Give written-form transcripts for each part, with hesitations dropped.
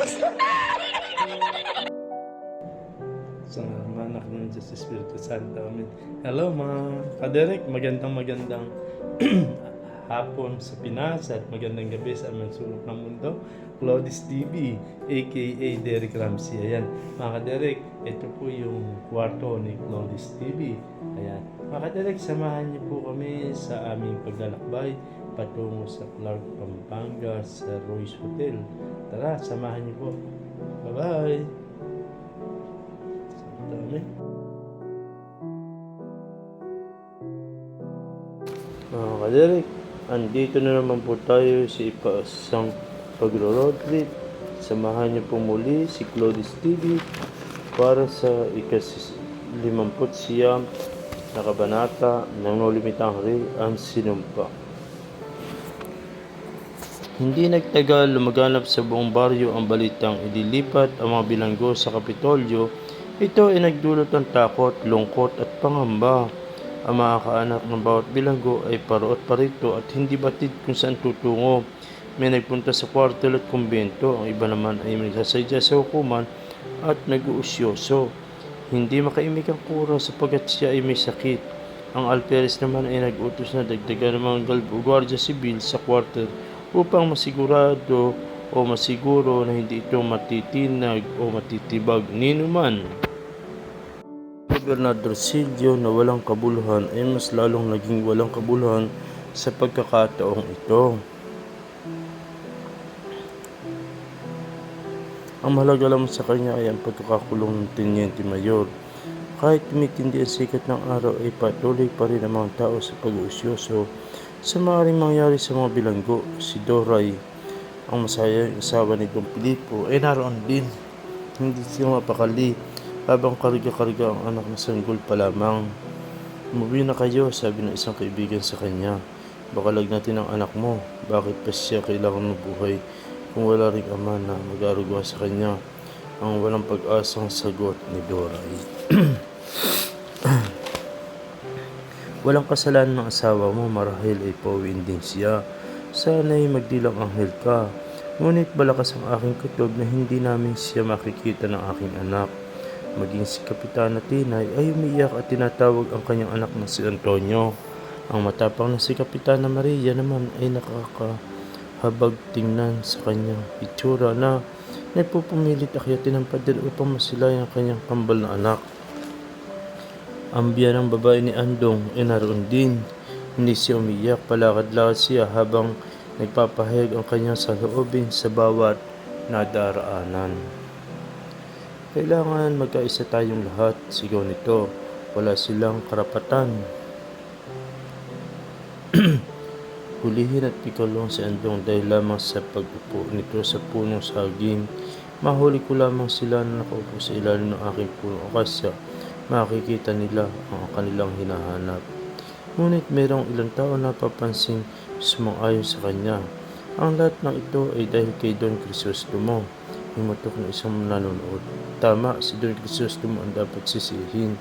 Sa anak ng Diyos Espiritu Santo. Amen. Hello mga kaderek, magandang hapon sa Pinas at magandang gabi sa aming sulok ng mundo. Claudis TV, aka Derek Ramsey. Ayan, mga kaderek, ito po yung kwarto ni Claudis TV. Ayan, mga kaderek, samahan niyo po kami sa aming paglalakbay patungo sa Clark, Pampanga sa Royce Hotel. Tara, samahan niyo po. Bye-bye! Dami. Mga kaderek, andito na naman po tayo sa isang pagro-road trip. Samahan niyo po muli si Claudis TV para sa ika-59 na kabanata ng No Limitang Rey ang Sinumpa. Hindi nagtagal, lumaganap sa buong baryo ang balitang idilipat ang mga bilanggo sa Kapitolyo. Ito ay nagdulot ng takot, lungkot at pangamba. Ang mga kaanak ng bawat bilanggo ay paroot parito at hindi batid kung saan tutungo. May nagpunta sa kwartel at kumbento, ang iba naman ay nagsasadya sa hukuman at nag-uusyoso. Hindi makaimik ang kura sapagkat siya ay may sakit. Ang alperes naman ay nag-utos na dagdagan ng mga gwardiya sibil sa kwartel upang masigurado o masiguro na hindi ito matitinag o matitibag ninuman. Gobernador Silvio na walang kabuluhan ay mas lalong naging walang kabuluhan sa pagkakataong ito. Ang mahalaga lamang sa kanya ay ang pagkakakulong ng Tenyente Mayor. Kahit tumitindi ang sikat ng araw ay patuloy pa rin ang mga tao sa pag-uusyoso sa maaaring mangyari sa mga bilanggo. Si Doray, ang masayang asawa ni Don Filipo, ay naroon din. Hindi siya mapakali habang karga-karga ang anak na sanggol pa lamang. Umuwi na kayo, sabi ng isang kaibigan sa kanya. Baka lagnatin ang anak mo. Bakit pa siya kailangan mabuhay kung wala ring ama na mag-aruga sa kanya? Ang walang pag-asang sagot ni Doray. Walang kasalanan ng asawa mo, marahil ay pauwiin din siya. Sana'y magdilang anghel ka. Ngunit balakas ang aking kutob na hindi namin siya makikita ng aking anak. Maging si Kapitana Tinay ay umiiyak at tinatawag ang kanyang anak na si Antonio. Ang matapang na si Kapitana Maria naman ay nakakahabag tingnan sa kanyang itsura na nagpupumilit akyatin ng pader upang masilayan ang kanyang kambal na anak. Ang biyanang babae ni Andong ay naroon din. Hindi siya umiiyak, palakad-lakad siya habang nagpapahayag ang kanyang saloobin sa bawat nadaraanan. Kailangan magkaisa tayong lahat, sigaw nito. Wala silang karapatan. Hulihin at pikalong si Andong dahil lamang sa pag-upo nito sa punong saging. Mahuli ko lamang sila na nakaupo sa ilalim ng aking punong akasya. Makikita nila ang kanilang hinahanap. Ngunit mayroong ilang tao na papansing sumang-ayon sa kanya. Ang lahat ng ito ay dahil kay Don Crisostomo. Himutok ng isang nanonood. Tama, si Don Crisostomo ang dapat sisihin.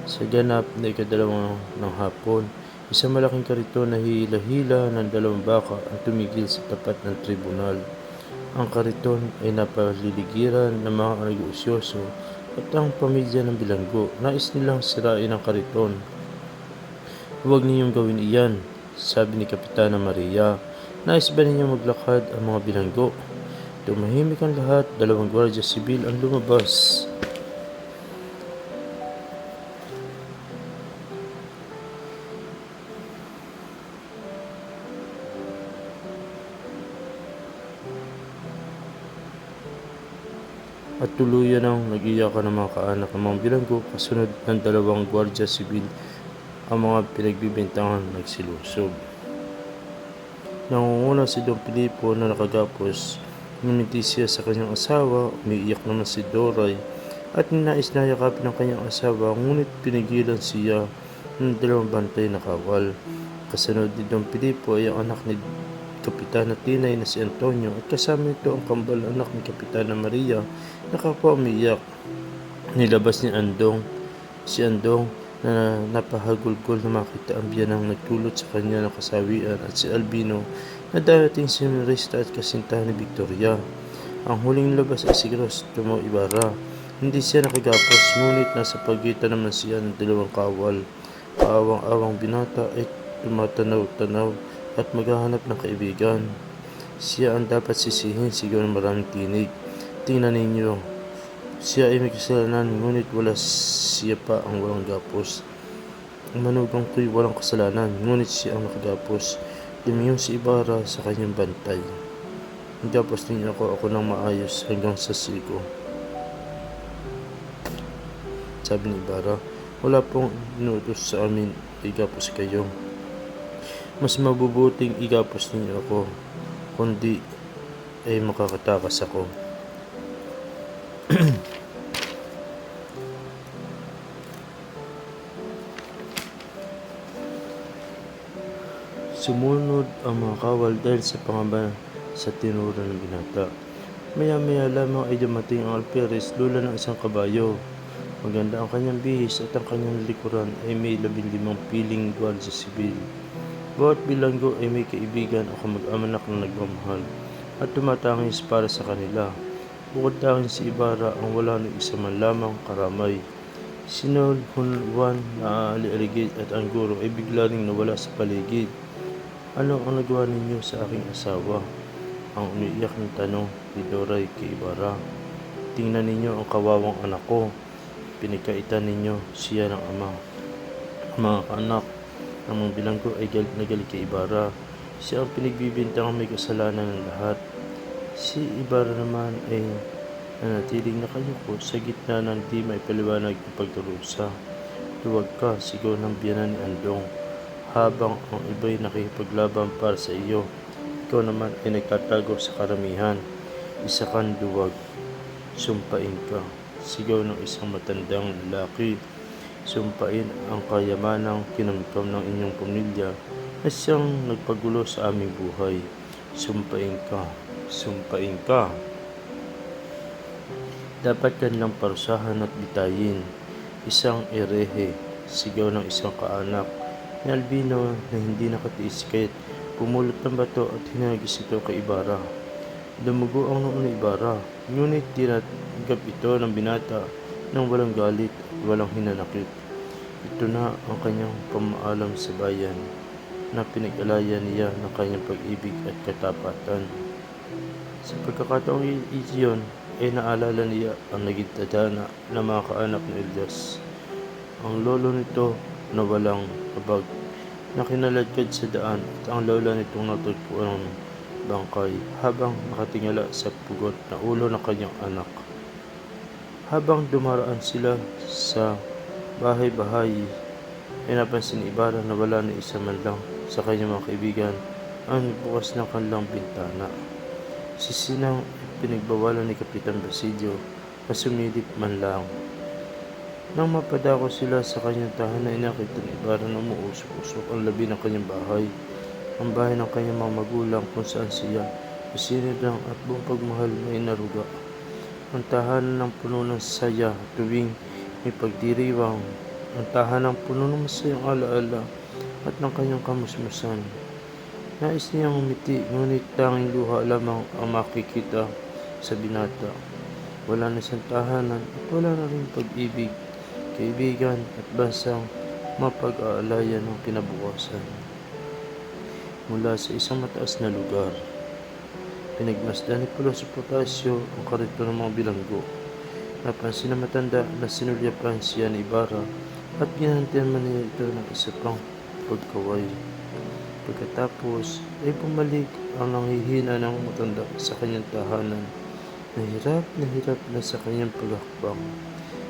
Sa ganap na ikadalawang ng hapon, isang malaking kariton na hila-hila ng 2 baka ang tumigil sa tapat ng tribunal. Ang kariton ay napaliligiran ng mga nag-uusyoso at ang pamilya ng bilanggo. Nais nilang sirain ang kariton. Huwag ninyong gawin iyan, sabi ni Kapitana Maria. Nais ba ninyong maglakad ang mga bilanggo? Tumahimik ang lahat, 2 gwardiya sibil ang lumabas. At tuluyan ang nag-iyakan ng mga kaanak ng mga bilanggo, kasunod ng 2 gwardiya sibil ang mga pinagbibintangan nagsilusob. Nangunguna si Don Filipo na nakagapos. Ngumiti siya sa kanyang asawa, umiiyak naman si Doray at ninais na yakapin ng kanyang asawa, ngunit pinigilan siya ng 2 bantay na kawal. Kasunod ni Don Filipo ay ang anak ni Kapitana Tinay na si Antonio at kasama nito ang kambal anak ni Kapitana Maria na kapwa umiiyak. Nilabas ni si Andong na napahagulgol na makita ang biyanang nagtulot sa kanya ng kasawian at si Albino na darating si Marista at kasintahan ni Victoria. Ang huling labas ay si Crisostomo Ibarra. Hindi siya nakagapos, ngunit nasa pagitan naman siya ng dalawang kawal. Kaawang-awang binata ay tumatanaw-tanaw at maghahanap ng kaibigan. Siya ang dapat sisihin, sigaw ng maraming tinig. Tingnan ninyo, siya ay may kasalanan, ngunit siya pa ang walang gapos. Ang manugang ko'y walang kasalanan, ngunit siya ang nakagapos. Lumingon si Ibarra sa kanyang bantay. Gapos ninyo ako ng maayos hanggang sa siko. Sabi ni Ibarra, wala pong inuutos sa amin, igapos kayo. Mas mabubuting igapos ninyo ako, kundi ay makakatakas ako. Sumunod ang mga kawal dahil sa pangamba sa tinura ng binata. Maya-maya lamang ay dumating ang alperes, lula ng isang kabayo. Maganda ang kanyang bihis at ang kanyang likuran ay may 15 piling gwardya sibil. Bawat bilanggo ay may kaibigan o kamag-anak na nagmamahal at tumatangis para sa kanila. Bukod tanging si Ibarra ang wala ng isa man lamang karamay. Si Juan na aali-aligid at ang guro ay bigla ring nawala sa paligid. Ano ang nagawa ninyo sa aking asawa? Ang umiiyak ng tanong ni Doray kay Ibarra. Tingnan ninyo ang kawawang anak ko. Pinagkaitan ninyo siya ng ama. Ang mga kaanak ng mga bilanggo ay galit na galit kay Ibarra. Siya ang pinagbibintang may kasalanan ng lahat. Si Ibarra naman ay nanatiling nakayuko sa gitna ng di maipaliwanag ng pagdurusa. Luwag ka, sigaw ng biyanan ni Andong. Habang ang iba'y nakikipaglaban para sa iyo, ikaw naman ay nagtatago sa karamihan. Isa kang duwag, sumpain ka, sigaw ng isang matandang lalaki. Sumpain ang kayamanang kinamkam ng inyong pamilya na siyang nagpagulo sa aming buhay. Sumpain ka, sumpain ka. Dapat kanilang parusahan at bitayin. Isang erehe, sigaw ng isang kaanak ni Albino na hindi nakatiis kahit pumulot ng bato at hinagis ito kay Ibarra. Dumugo ang noo ni Ibarra, ngunit tinanggap ito ng binata ng walang galit at walang hinanakit. Ito na ang kanyang pamaalam sa bayan na pinag-alayan niya ng kanyang pag-ibig at katapatan. Sa pagkakataong iyon ay naalala niya ang naging tadhana ng mga kaanak ni Elias. Ang lolo nito na walang kabag na kinaladkad sa daan at ang lola nitong natagpuan ng bangkay habang nakatingala sa pugot na ulo ng kanyang anak. Habang dumaraan sila sa bahay-bahay ay napansin ni Ibarra na wala na isa man lang sa kanyang mga kaibigan ang nagbukas ng kanilang bintana. Si Sinang pinagbawalan ni Kapitan Basilio na sumilip man lang. Nang mapadako sila sa kanyang tahanan, nakita ni Ibarra na umuusok-usok ang labi ng kanyang bahay, ang bahay ng kanyang mga magulang kung saan siya isinidang at buong pagmahal may naruga. Ang tahanan ng puno ng saya tuwing may pagdiriwang, ang tahanan puno ng masayang alaala at ng kanyang kamusmusan. Nais niyang umiti, ngunit tanging luha lamang ang makikita sa binata. Wala na siyang tahanan at wala na rin pag-ibig, kaibigan at bansang mapag-aalayan ng kinabukasan. Mula sa isang mataas na lugar, pinagmasdan ni Pulos Potasio ang karito ng mga bilanggo. Napansin na matanda na sinulyapan siya ni Ibarra at ginantian man niya ito ng isa pang pagkaway. Pagkatapos ay bumalik ang nanghihina ng matanda sa kanyang tahanan. Hirap na sa kanyang paghakbang.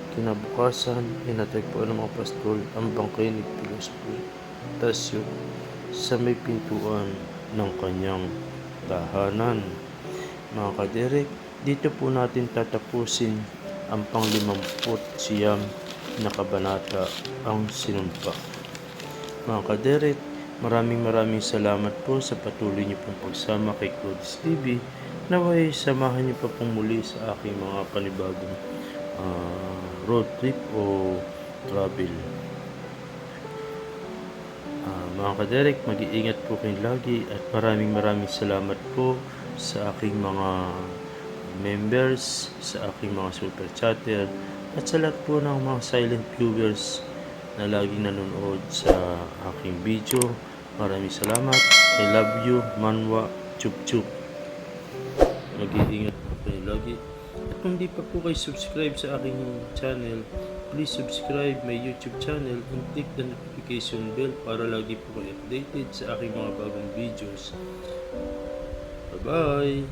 Kinabukasan ay natagpuan ng mga pastol ang bangkay ni Pulos Potasio sa may pintuan ng kanyang tahanan. Mga kaderek, dito po natin tatapusin ang pang-59 na kabanata, ang sinumpa. Mga kaderek, maraming salamat po sa patuloy niyo pong pagsama kay Claudes TV. Naway samahan niyo pa pong muli sa aking mga panibagong road trip o travel. Mga kaderek, mag-iingat po kayo lagi at maraming salamat po sa aking mga members, sa aking mga super chatter, at sa lahat po ng mga silent viewers na laging nanonood sa aking video. Maraming salamat. I love you, Manwa, Chup Chup. Mag-iingat po kayo lagi. At kung di pa po kayo subscribe sa aking channel, please subscribe my YouTube channel and click the notification bell para lagi po kayo updated sa aking mga bagong videos. Bye-bye!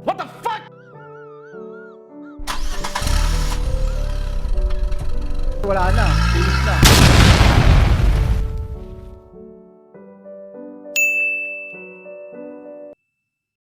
What the fuck? Wala na, finish na.